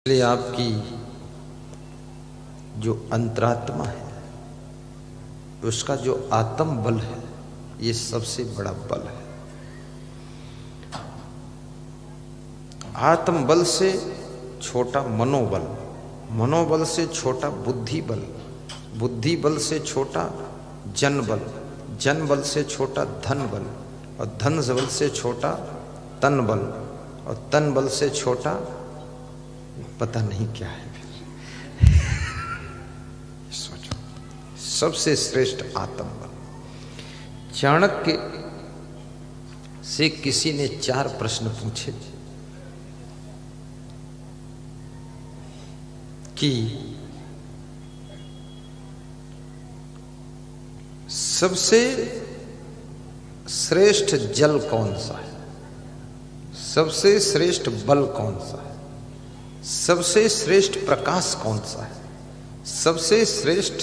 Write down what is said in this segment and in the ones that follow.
इसलिए आपकी जो अंतरात्मा है उसका जो आत्म बल है ये सबसे बड़ा बल है। आत्म बल से छोटा मनोबल, मनोबल से छोटा बुद्धि बल, बुद्धि बल से छोटा जन बल, जन बल से छोटा धन बल, और धन बल से छोटा तन बल, और तन बल से छोटा पता नहीं क्या है। सोचो, सबसे श्रेष्ठ आत्म बल। चाणक्य से किसी ने 4 प्रश्न पूछे कि सबसे श्रेष्ठ जल कौन सा है, सबसे श्रेष्ठ बल कौन सा है, सबसे श्रेष्ठ प्रकाश कौन सा है, सबसे श्रेष्ठ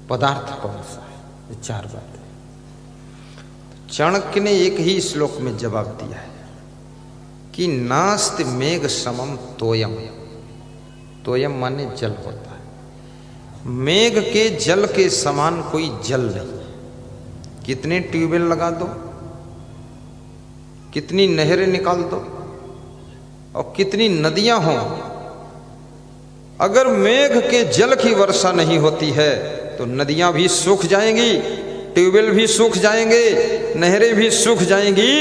पदार्थ कौन सा है। ये 4 बातें। चाणक्य ने एक ही श्लोक में जवाब दिया है कि नास्ति मेघ समम तोयम। तोयम माने जल होता है। मेघ के जल के समान कोई जल नहीं है। कितने ट्यूबवेल लगा दो, कितनी नहरें निकाल दो और कितनी नदियां हों, अगर मेघ के जल की वर्षा नहीं होती है तो नदियां भी सूख जाएंगी, ट्यूबवेल भी सूख जाएंगे, नहरें भी सूख जाएंगी।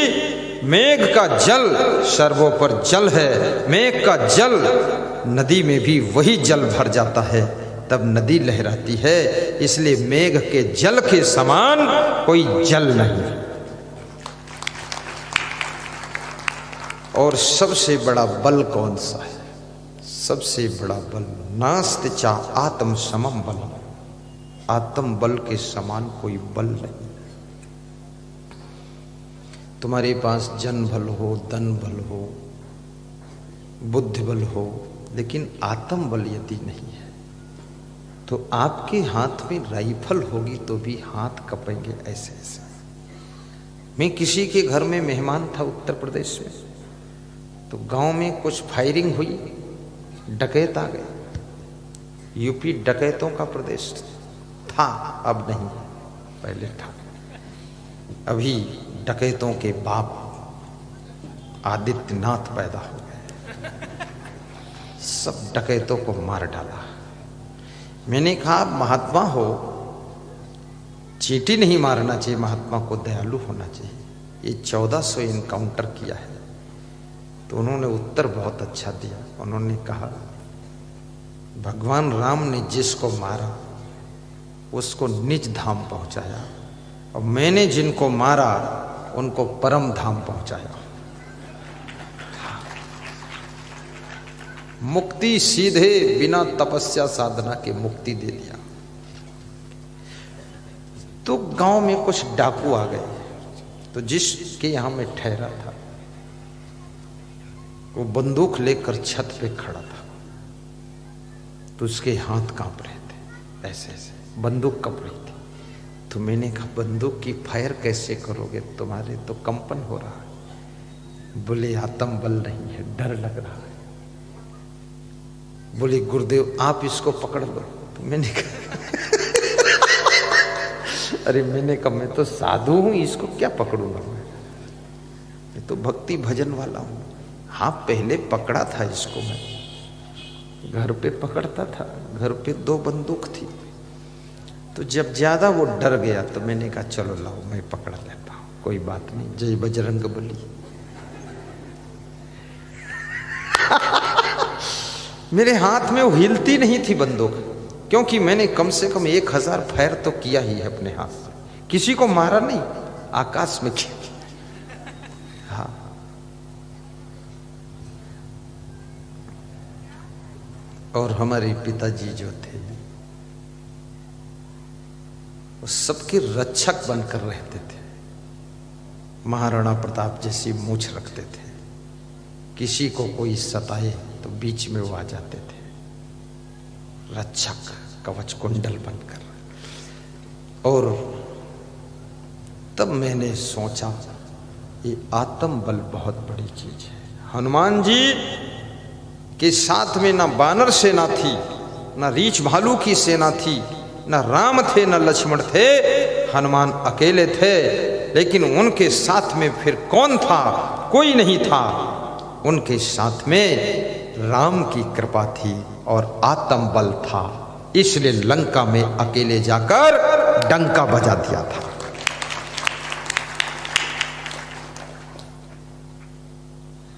मेघ का जल सर्वोपर जल है। मेघ का जल नदी में भी वही जल भर जाता है, तब नदी लहराती है। इसलिए मेघ के जल के समान कोई जल नहीं। और सबसे बड़ा बल कौन सा है? सबसे बड़ा बल नास्ति चा आत्म समम बल। आत्म बल के समान कोई बल नहीं। तुम्हारे पास जन बल हो, धन बल हो, बुद्धि बल हो, लेकिन आत्म बल यदि नहीं है तो आपके हाथ में राइफल होगी तो भी हाथ कपेंगे ऐसे ऐसे। मैं किसी के घर में मेहमान था उत्तर प्रदेश में, तो गांव में कुछ फायरिंग हुई, डकैत आ गए। यूपी डकैतों का प्रदेश था, अब नहीं, पहले था। अभी डकैतों के बाप आदित्यनाथ पैदा हो गए, सब डकैतों को मार डाला। मैंने कहा महात्मा हो, चींटी नहीं मारना चाहिए, महात्मा को दयालु होना चाहिए। ये 1400 इनकाउंटर किया है। तो उन्होंने उत्तर बहुत अच्छा दिया। उन्होंने कहा भगवान राम ने जिसको मारा उसको निज धाम पहुंचाया, और मैंने जिनको मारा उनको परम धाम पहुंचाया। मुक्ति सीधे बिना तपस्या साधना के मुक्ति दे दिया। तो गांव में कुछ डाकू आ गए, तो जिसके यहां में ठहरा था वो बंदूक लेकर छत पे खड़ा था, तो उसके हाथ कांप रहे थे, ऐसे ऐसे बंदूक कप रही थी। तो मैंने कहा बंदूक की फायर कैसे करोगे, तुम्हारे तो कंपन हो रहा है। बोले आत्म बल नहीं है, डर लग रहा है। बोले गुरुदेव आप इसको पकड़ लो। तो मैंने कहा अरे मैंने कहा मैं तो साधु हूं, इसको क्या पकड़ूंगा मैं तो भक्ति भजन वाला हूं। हाँ पहले पकड़ा था इसको, मैं घर पे पकड़ता था, घर पे 2 बंदूक थी। तो जब ज्यादा वो डर गया तो मैंने कहा चलो लाओ मैं पकड़ लेता हूं, कोई बात नहीं, जय बजरंग बली। मेरे हाथ में वो हिलती नहीं थी बंदूक, क्योंकि मैंने कम से कम 1000 फायर तो किया ही है अपने हाथ से। किसी को मारा नहीं, आकाश में किया। हाँ और हमारे पिताजी जो थे वो सबके रक्षक बनकर रहते थे। महाराणा प्रताप जैसी मूंछ रखते थे। किसी को कोई सताए तो बीच में वो आ जाते थे, रक्षक कवच कुंडल बनकर। और तब मैंने सोचा ये आत्म बल बहुत बड़ी चीज है। हनुमान जी कि साथ में ना बानर सेना थी, ना रीछ भालू की सेना थी, ना राम थे न लक्ष्मण थे, हनुमान अकेले थे। लेकिन उनके साथ में फिर कौन था? कोई नहीं था। उनके साथ में राम की कृपा थी और आत्म बल था, इसलिए लंका में अकेले जाकर डंका बजा दिया था।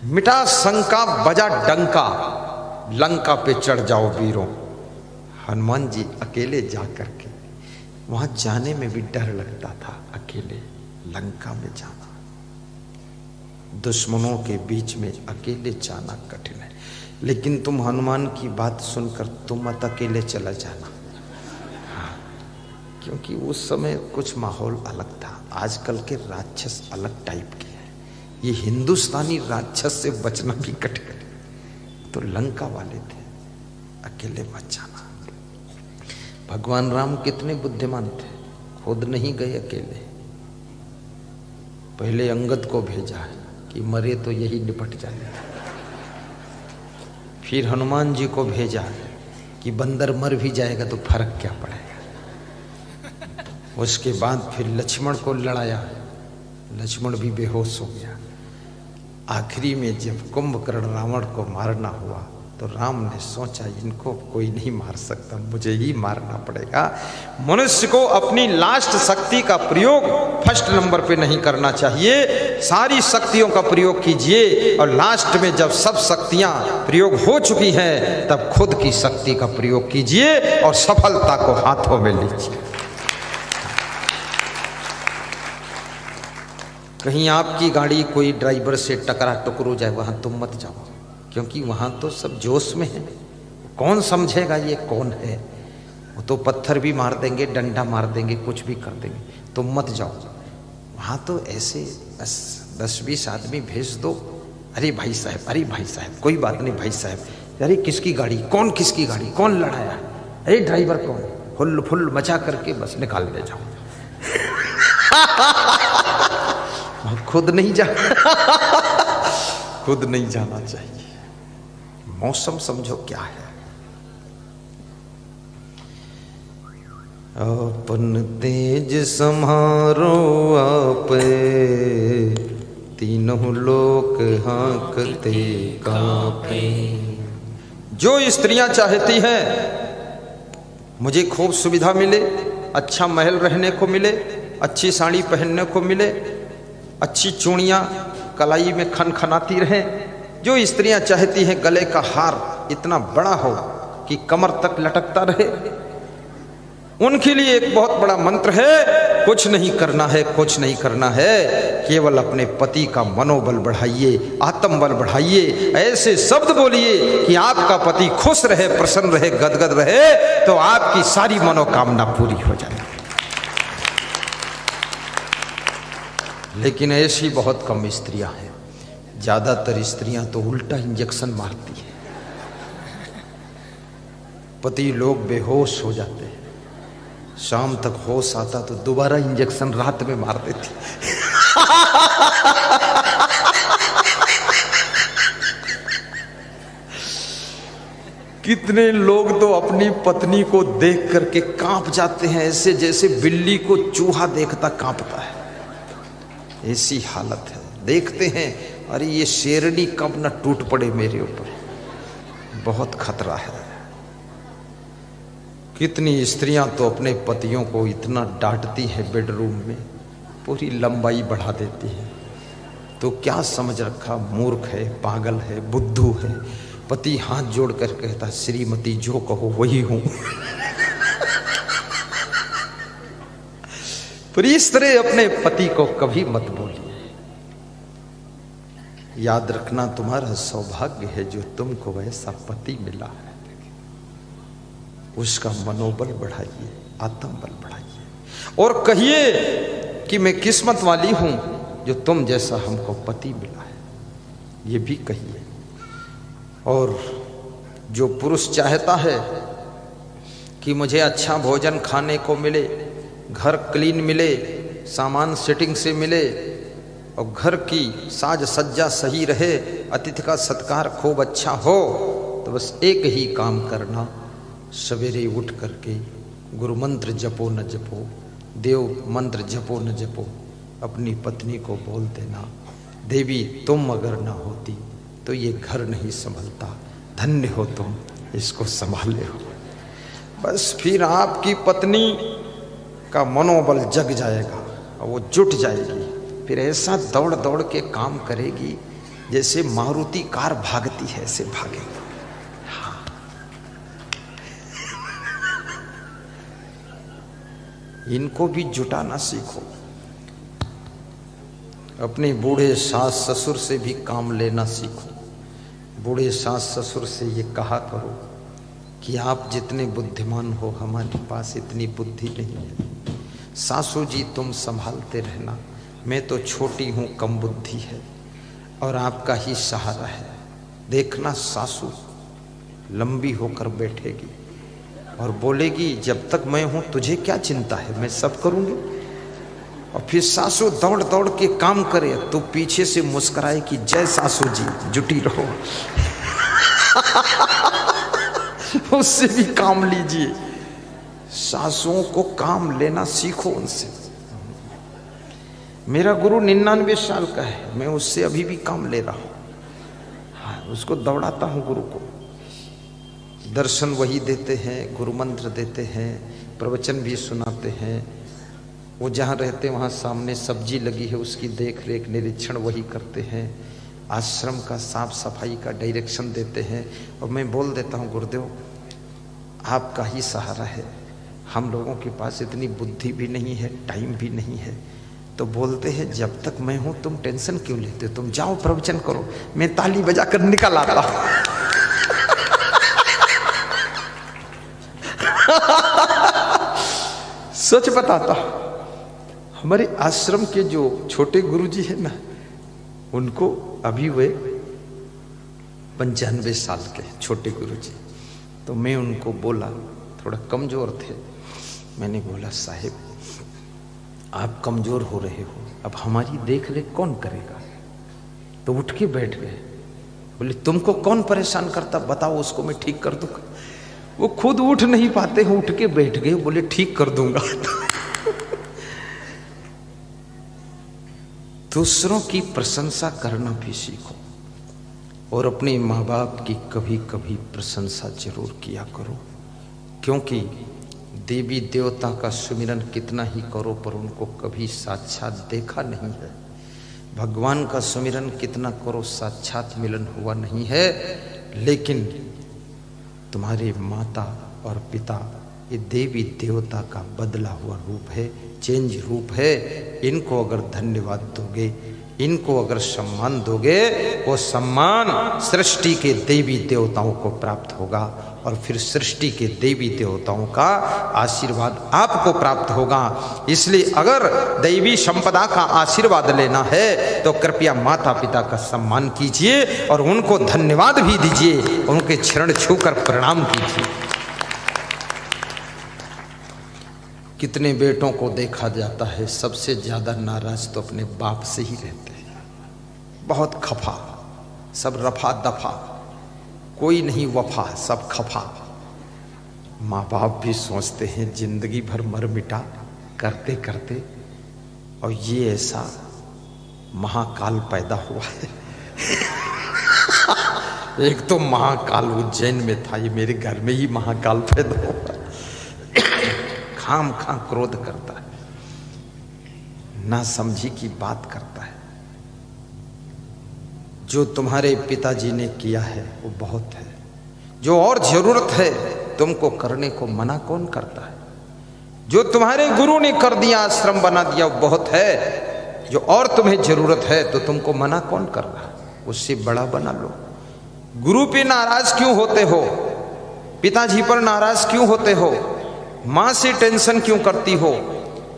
मिटा शंका बजा डंका, लंका पे चढ़ जाओ वीरों। हनुमान जी अकेले जाकर के, वहां जाने में भी डर लगता था, अकेले लंका में जाना, दुश्मनों के बीच में अकेले जाना कठिन है। लेकिन तुम हनुमान की बात सुनकर तुम मत अकेले चला जाना। हाँ, क्योंकि उस समय कुछ माहौल अलग था। आजकल के राक्षस अलग टाइप के हैं, ये हिंदुस्तानी राक्षस से बचना भी कठिन है। तो लंका वाले थे, अकेले मत जाना। भगवान राम कितने बुद्धिमान थे, खुद नहीं गए अकेले, पहले अंगद को भेजा है कि मरे तो यही निपट जाए। फिर हनुमान जी को भेजा कि बंदर मर भी जाएगा तो फर्क क्या पड़ेगा। उसके बाद फिर लक्ष्मण को लड़ाया, लक्ष्मण भी बेहोश हो गया। आखिरी में जब कुंभकर्ण रावण को मारना हुआ तो राम ने सोचा इनको कोई नहीं मार सकता, मुझे ही मारना पड़ेगा। मनुष्य को अपनी लास्ट शक्ति का प्रयोग फर्स्ट नंबर पे नहीं करना चाहिए, सारी शक्तियों का प्रयोग कीजिए और लास्ट में जब सब शक्तियां प्रयोग हो चुकी हैं तब खुद की शक्ति का प्रयोग कीजिए और सफलता को हाथों में लीजिए। कहीं आपकी गाड़ी कोई ड्राइवर से टकरा टुकरो जाए, वहां तुम मत जाओ, क्योंकि वहां तो सब जोश में है। कौन समझेगा ये कौन है? वो तो पत्थर भी मार देंगे, डंडा मार देंगे, कुछ भी कर देंगे। तुम मत जाओ वहां। तो ऐसे 10-20 आदमी भेज दो। अरे भाई साहब, अरे भाई साहब, कोई बात नहीं भाई साहब, अरे किसकी गाड़ी, कौन किसकी गाड़ी, कौन लड़ाया, अरे ड्राइवर कौन, हुल फुल मचा करके बस निकाल ले जाओ। खुद नहीं जा खुद नहीं जाना चाहिए। मौसम समझो क्या है। अपन तेज सम्हारो आपे, तीनों लोक हाँकते कांपे। जो स्त्रियां चाहती हैं मुझे खूब सुविधा मिले, अच्छा महल रहने को मिले, अच्छी साड़ी पहनने को मिले, अच्छी चूड़ियां कलाई में खनखनाती रहें, जो स्त्रियां चाहती हैं गले का हार इतना बड़ा हो कि कमर तक लटकता रहे, उनके लिए एक बहुत बड़ा मंत्र है। कुछ नहीं करना है, कुछ नहीं करना है, केवल अपने पति का मनोबल बढ़ाइए, आत्मबल बढ़ाइए। ऐसे शब्द बोलिए कि आपका पति खुश रहे, प्रसन्न रहे, गदगद रहे, तो आपकी सारी मनोकामना पूरी हो जाए। लेकिन ऐसी बहुत कम स्त्रियां हैं। ज्यादातर स्त्रियां तो उल्टा इंजेक्शन मारती हैं, पति लोग बेहोश हो जाते हैं, शाम तक होश आता तो दोबारा इंजेक्शन रात में मार देती। कितने लोग तो अपनी पत्नी को देख करके कांप जाते हैं, ऐसे जैसे बिल्ली को चूहा देखता कांपता है। ऐसी हालत है। देखते हैं अरे ये शेरनी कब न टूट पड़े मेरे ऊपर, बहुत खतरा है। कितनी स्त्रियां तो अपने पतियों को इतना डांटती हैं बेडरूम में, पूरी लंबाई बढ़ा देती है। तो क्या समझ रखा, मूर्ख है, पागल है, बुद्धू है। पति हाथ जोड़ कर कहता श्रीमती जो कहो वही हूं। पर इस तरह अपने पति को कभी मत बोलिए। याद रखना तुम्हारा सौभाग्य है जो तुमको वैसा पति मिला है। उसका मनोबल बढ़ाइए, आत्मबल बढ़ाइए और कहिए कि मैं किस्मत वाली हूं जो तुम जैसा हमको पति मिला है, ये भी कहिए। और जो पुरुष चाहता है कि मुझे अच्छा भोजन खाने को मिले, घर क्लीन मिले, सामान सेटिंग से मिले और घर की साज सज्जा सही रहे, अतिथि का सत्कार खूब अच्छा हो, तो बस एक ही काम करना, सवेरे उठ करके गुरु मंत्र जपो न जपो, देव मंत्र जपो न जपो, अपनी पत्नी को बोल देना, देवी तुम अगर ना होती तो ये घर नहीं संभलता, धन्य हो तुम, इसको संभाले हो। बस फिर आपकी पत्नी का मनोबल जग जाएगा और वो जुट जाएगी, फिर ऐसा दौड़ दौड़ के काम करेगी जैसे मारुति कार भागती है, ऐसे भागेगी। हाँ। इनको भी जुटाना सीखो, अपने बूढ़े सास ससुर से भी काम लेना सीखो। बूढ़े सास ससुर से ये कहा करो कि आप जितने बुद्धिमान हो हमारे पास इतनी बुद्धि नहीं है, सासू जी तुम संभालते रहना, मैं तो छोटी हूँ, कम बुद्धि है और आपका ही सहारा है। देखना सासू लंबी होकर बैठेगी और बोलेगी जब तक मैं हूँ तुझे क्या चिंता है, मैं सब करूँगी। और फिर सासू दौड़ दौड़ के काम करे तो पीछे से मुस्कुराए कि जय सासू जी, जुटी रहो। उससे भी काम लीजिए, सासुओं को काम लेना सीखो उनसे। मेरा गुरु 99 साल का है, मैं उससे अभी भी काम ले रहा हूं। हाँ, उसको दौड़ाता हूं गुरु को, दर्शन वही देते हैं, गुरु मंत्र देते हैं, प्रवचन भी सुनाते हैं। वो जहाँ रहते वहाँ सामने सब्जी लगी है, उसकी देख रेख निरीक्षण वही करते हैं, आश्रम का साफ सफाई का डायरेक्शन देते हैं। और मैं बोल देता हूँ गुरुदेव आपका ही सहारा है, हम लोगों के पास इतनी बुद्धि भी नहीं है, टाइम भी नहीं है। तो बोलते हैं जब तक मैं हूँ तुम टेंशन क्यों लेते हो, तुम जाओ प्रवचन करो, मैं ताली बजाकर निकल आता हूँ। सच बताता, हमारे आश्रम के जो छोटे गुरुजी है ना, उनको अभी वे 95 साल के छोटे गुरुजी। तो मैं उनको बोला, थोड़ा कमजोर थे, मैंने बोला साहिब आप कमजोर हो रहे हो, अब हमारी देख रेख कौन करेगा। तो उठ के बैठ गए, बोले तुमको कौन परेशान करता, बताओ उसको मैं ठीक कर दूंगा। वो खुद उठ नहीं पाते हैं, उठ के बैठ गए, बोले ठीक कर दूंगा। दूसरों की प्रशंसा करना भी सीखो और अपने माँ बाप की कभी कभी प्रशंसा जरूर किया करो, क्योंकि देवी देवता का सुमिरन कितना ही करो पर उनको कभी साक्षात देखा नहीं है। भगवान का सुमिरन कितना करो साक्षात मिलन हुआ नहीं है। लेकिन तुम्हारे माता और पिता ये देवी देवता का बदला हुआ रूप है, चेंज रूप है। इनको अगर धन्यवाद दोगे, इनको अगर सम्मान दोगे, वो सम्मान सृष्टि के देवी देवताओं को प्राप्त होगा और फिर सृष्टि के देवी देवताओं का आशीर्वाद आपको प्राप्त होगा। इसलिए अगर दैवी संपदा का आशीर्वाद लेना है तो कृपया माता पिता का सम्मान कीजिए और उनको धन्यवाद भी दीजिए, उनके चरण छूकर प्रणाम कीजिए। कितने बेटों को देखा जाता है सबसे ज्यादा नाराज तो अपने बाप से ही रहते हैं, बहुत खफा, सब रफा दफा, कोई नहीं वफा, सब खफा। माँ बाप भी सोचते हैं जिंदगी भर मर मिटा करते करते, और ये ऐसा महाकाल पैदा हुआ है। एक तो महाकाल उज्जैन में था, ये मेरे घर में ही महाकाल पैदा हुआ। खाम खां क्रोध करता है, ना समझी की बात करता है। जो तुम्हारे पिताजी ने किया है वो बहुत है, जो और जरूरत है तुमको करने को मना कौन करता है। जो तुम्हारे गुरु ने कर दिया, आश्रम बना दिया, वो बहुत है। जो और तुम्हें जरूरत है तो तुमको मना कौन कर रहा है, उससे बड़ा बना लो। गुरु पे नाराज क्यों होते हो, पिताजी पर नाराज क्यों होते हो, मां से टेंशन क्यों करती हो,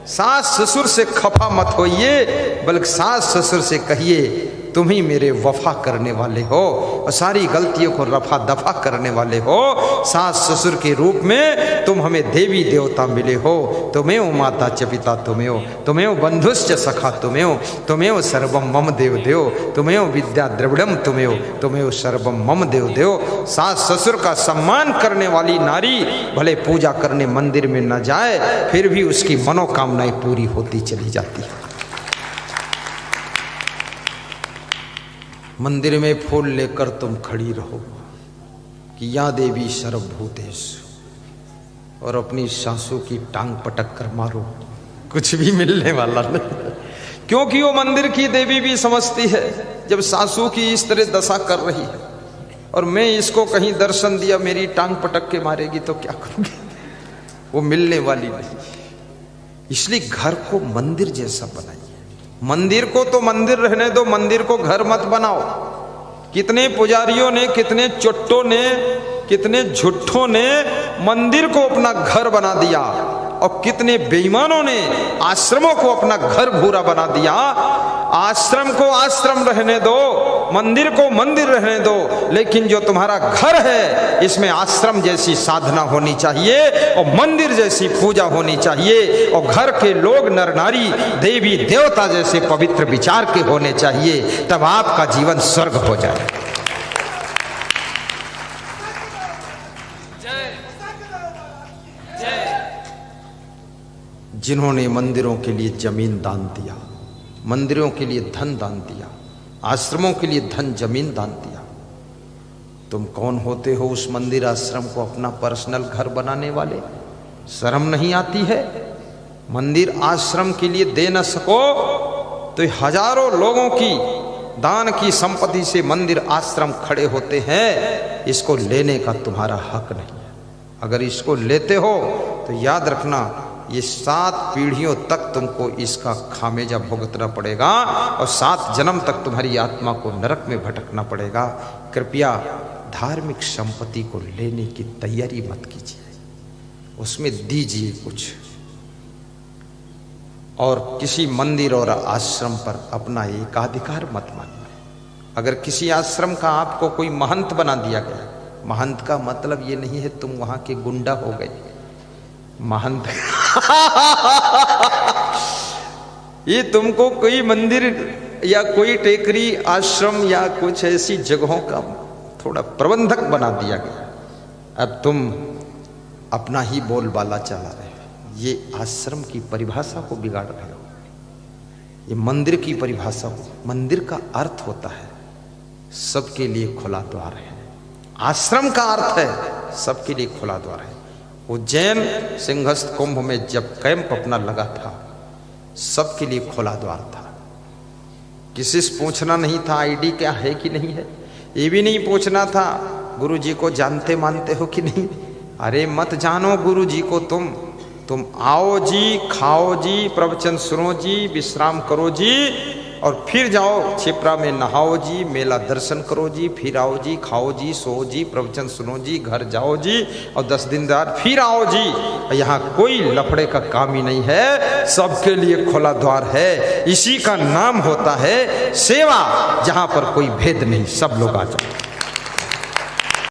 सास ससुर से खफा मत होइए, बल्कि सास ससुर से कहिए तुम ही मेरे वफा करने वाले हो और सारी गलतियों को रफा दफा करने वाले हो। सास ससुर के रूप में तुम हमें देवी देवता मिले हो। तुम्हें माता च पिता तुम्हें हो, तुम्हें बंधुश्च सखा तुम्हें हो, तुम्हें सर्वम मम देव देव, तुम्हें विद्या द्रविड़म तुम्हें हो, तुम्हें सर्वम मम देव देव। सास ससुर का सम्मान करने वाली नारी भले पूजा करने मंदिर में न जाए, फिर भी उसकी मनोकामनाएं पूरी होती चली जाती है। मंदिर में फूल लेकर तुम खड़ी रहो कि या देवी सर्वभूतेषु, और अपनी सासू की टांग पटक कर मारो, कुछ भी मिलने वाला नहीं। क्योंकि वो मंदिर की देवी भी समझती है जब सासू की इस तरह दशा कर रही है और मैं इसको कहीं दर्शन दिया मेरी टांग पटक के मारेगी तो क्या करूंगी, वो मिलने वाली नहीं। इसलिए घर को मंदिर जैसा बनाइए। मंदिर को तो मंदिर रहने दो, मंदिर को घर मत बनाओ। कितने पुजारियों ने, कितने चुट्टों ने, कितने झुट्ठों ने मंदिर को अपना घर बना दिया और कितने बेईमानों ने आश्रमों को अपना घर भूरा बना दिया। आश्रम को आश्रम रहने दो, मंदिर को मंदिर रहने दो, लेकिन जो तुम्हारा घर है इसमें आश्रम जैसी साधना होनी चाहिए और मंदिर जैसी पूजा होनी चाहिए और घर के लोग नर नारी देवी देवता जैसे पवित्र विचार के होने चाहिए। तब आपका जीवन स्वर्ग हो जाए। जिन्होंने मंदिरों के लिए जमीन दान दिया, मंदिरों के लिए धन दान दिया, आश्रमों के लिए धन जमीन दान दिया, तुम कौन होते हो उस मंदिर आश्रम को अपना पर्सनल घर बनाने वाले? शर्म नहीं आती है? मंदिर आश्रम के लिए दे न सको तो हजारों लोगों की दान की संपत्ति से मंदिर आश्रम खड़े होते हैं। इसको लेने का तुम्हारा हक नहीं है। अगर इसको लेते हो तो याद रखना ये 7 पीढ़ियों तक तुमको इसका खामियाजा भुगतना पड़ेगा और 7 जन्म तक तुम्हारी आत्मा को नरक में भटकना पड़ेगा। कृपया धार्मिक संपत्ति को लेने की तैयारी मत कीजिए, उसमें दीजिए कुछ, और किसी मंदिर और आश्रम पर अपना एकाधिकार मत मानिए। अगर किसी आश्रम का आपको कोई महंत बना दिया गया, महंत का मतलब ये नहीं है तुम वहां के गुंडा हो गए। महंत ये तुमको कोई मंदिर या कोई टेकरी आश्रम या कुछ ऐसी जगहों का थोड़ा प्रबंधक बना दिया गया। अब तुम अपना ही बोलबाला चला रहे हो, ये आश्रम की परिभाषा को बिगाड़ रहे हो, ये मंदिर की परिभाषा को। मंदिर का अर्थ होता है सबके लिए खुला द्वार है, आश्रम का अर्थ है सबके लिए खुला द्वार है। उज्जैन सिंहस्थ कुंभ में जब कैंप अपना लगा था, सबके लिए खुला द्वार था। किसी से पूछना नहीं था आईडी क्या है कि नहीं है, ये भी नहीं पूछना था गुरु जी को जानते मानते हो कि नहीं। अरे मत जानो गुरु जी को, तुम आओ जी, खाओ जी, प्रवचन सुनो जी, विश्राम करो जी, और फिर जाओ छिपरा में नहाओ जी, मेला दर्शन करो जी, फिर आओ जी, खाओ जी, सो जी, प्रवचन सुनो जी, घर जाओ जी, और 10 दिन बाद फिर आओ जी। यहाँ कोई लफड़े का काम ही नहीं है, सबके लिए खुला द्वार है। इसी का नाम होता है सेवा, जहाँ पर कोई भेद नहीं, सब लोग आ जाओ।